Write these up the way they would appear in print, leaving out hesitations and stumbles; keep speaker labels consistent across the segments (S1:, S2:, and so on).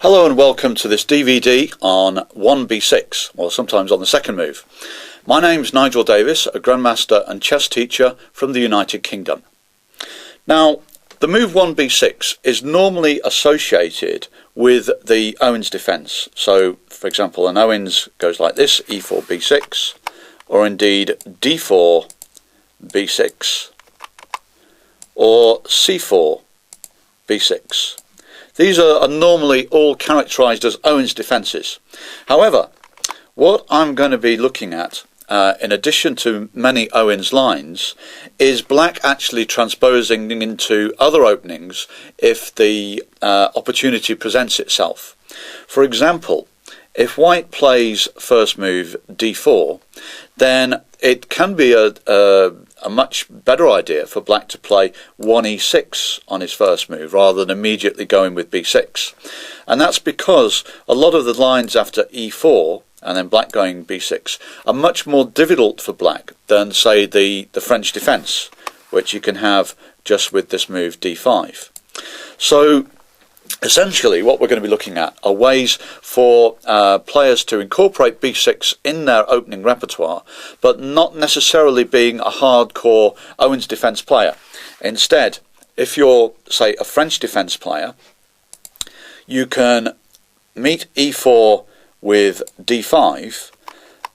S1: Hello and welcome to this DVD on 1b6, or sometimes on the second move. My name's Nigel Davies, a Grandmaster and chess teacher from the United Kingdom. Now, the move 1b6 is normally associated with the Owens defence. So, for example, an Owens goes like this, e4, b6, or indeed d4, b6, or c4, b6. These are normally all characterised as Owens defences. However, what I'm going to be looking at, in addition to many Owens lines, is black actually transposing into other openings if the opportunity presents itself. For example, if white plays first move d4, then it can be a much better idea for black to play 1e6 on his first move rather than immediately going with b6. And that's because a lot of the lines after e4 and then black going b6 are much more difficult for black than, say, the French defence, which you can have just with this move d5. So essentially what we're going to be looking at are ways for players to incorporate b6 in their opening repertoire, but not necessarily being a hardcore Owens defence player. Instead, if you're, say, a French defence player, you can meet e4 with d5,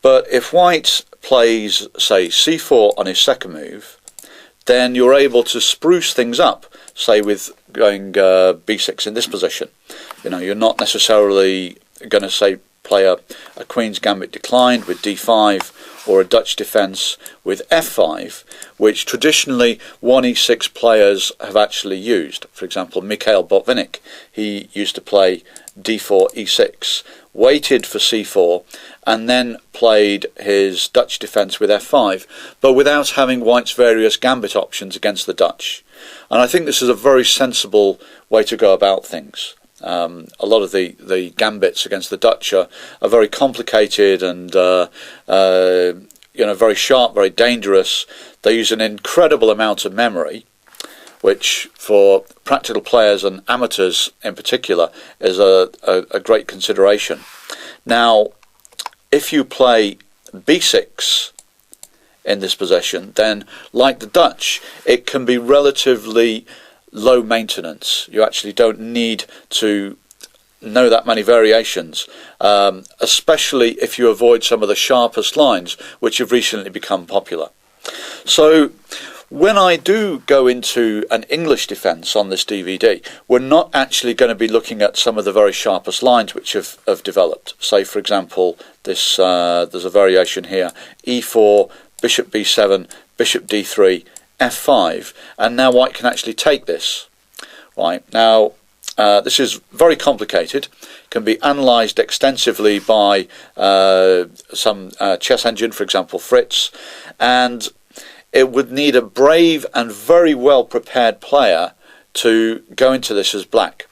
S1: but if white plays, say, c4 on his second move, then you're able to spruce things up, say with going b6 in this position. You know, you're not necessarily going to, say, play a Queen's Gambit declined with d5 or a Dutch defence with f5, which traditionally 1e6 players have actually used. For example, Mikhail Botvinnik, he used to play d4, e6, waited for c4, and then played his Dutch defence with f5, but without having white's various gambit options against the Dutch. And I think this is a very sensible way to go about things. A lot of the gambits against the Dutch are very complicated and very sharp, very dangerous. They use an incredible amount of memory, which for practical players and amateurs in particular is a great consideration. Now, if you play b6 in this position, then like the Dutch, it can be relatively low maintenance. You actually don't need to know that many variations, especially if you avoid some of the sharpest lines which have recently become popular. So when I do go into an English defence on this DVD, we're not actually going to be looking at some of the very sharpest lines which have developed. Say, for example, this there's a variation here, e4, bishop b7, bishop d3, f5, and now white can actually take this. Right, now this is very complicated, can be analysed extensively by some chess engine, for example Fritz, and it would need a brave and very well prepared player to go into this as black.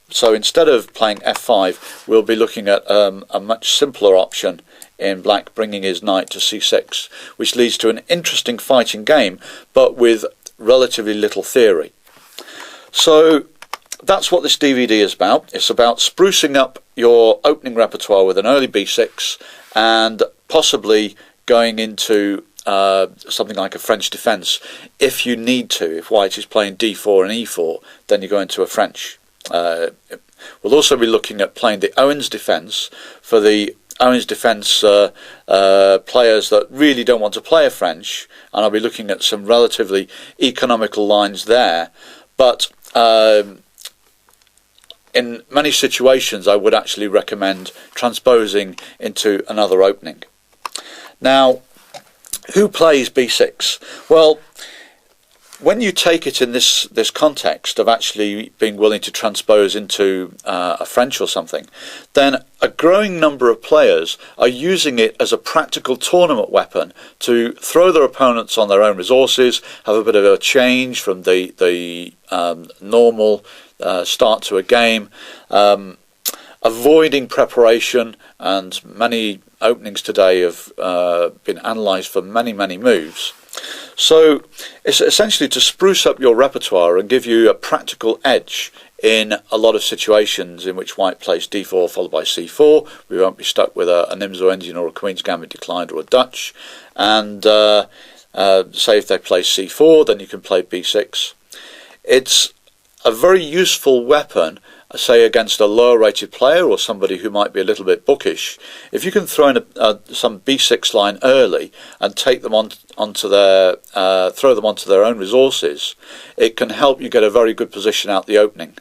S1: So instead of playing f5, we'll be looking at a much simpler option in black, bringing his knight to c6, which leads to an interesting fighting game, but with relatively little theory. So that's what this DVD is about. It's about sprucing up your opening repertoire with an early b6 and possibly going into something like a French defence if you need to. If white is playing d4 and e4, then you go into a French. We'll also be looking at playing the Owens defence for the Owens defence players that really don't want to play a French, and I'll be looking at some relatively economical lines there, but in many situations I would actually recommend transposing into another opening. Now, who plays b6? Well, when you take it in this context of actually being willing to transpose into a French or something, then a growing number of players are using it as a practical tournament weapon to throw their opponents on their own resources, have a bit of a change from the normal start to a game, avoiding preparation, and many openings today have been analysed for many moves. So it's essentially to spruce up your repertoire and give you a practical edge in a lot of situations in which white plays d4 followed by c4. We won't be stuck with a Nimzo Indian or a Queen's Gambit declined or a Dutch. And say if they play c4, then you can play b6. It's a very useful weapon, say against a lower rated player or somebody who might be a little bit bookish. If you can throw in some b6 line early and take them onto their throw them onto their own resources, it can help you get a very good position out the opening.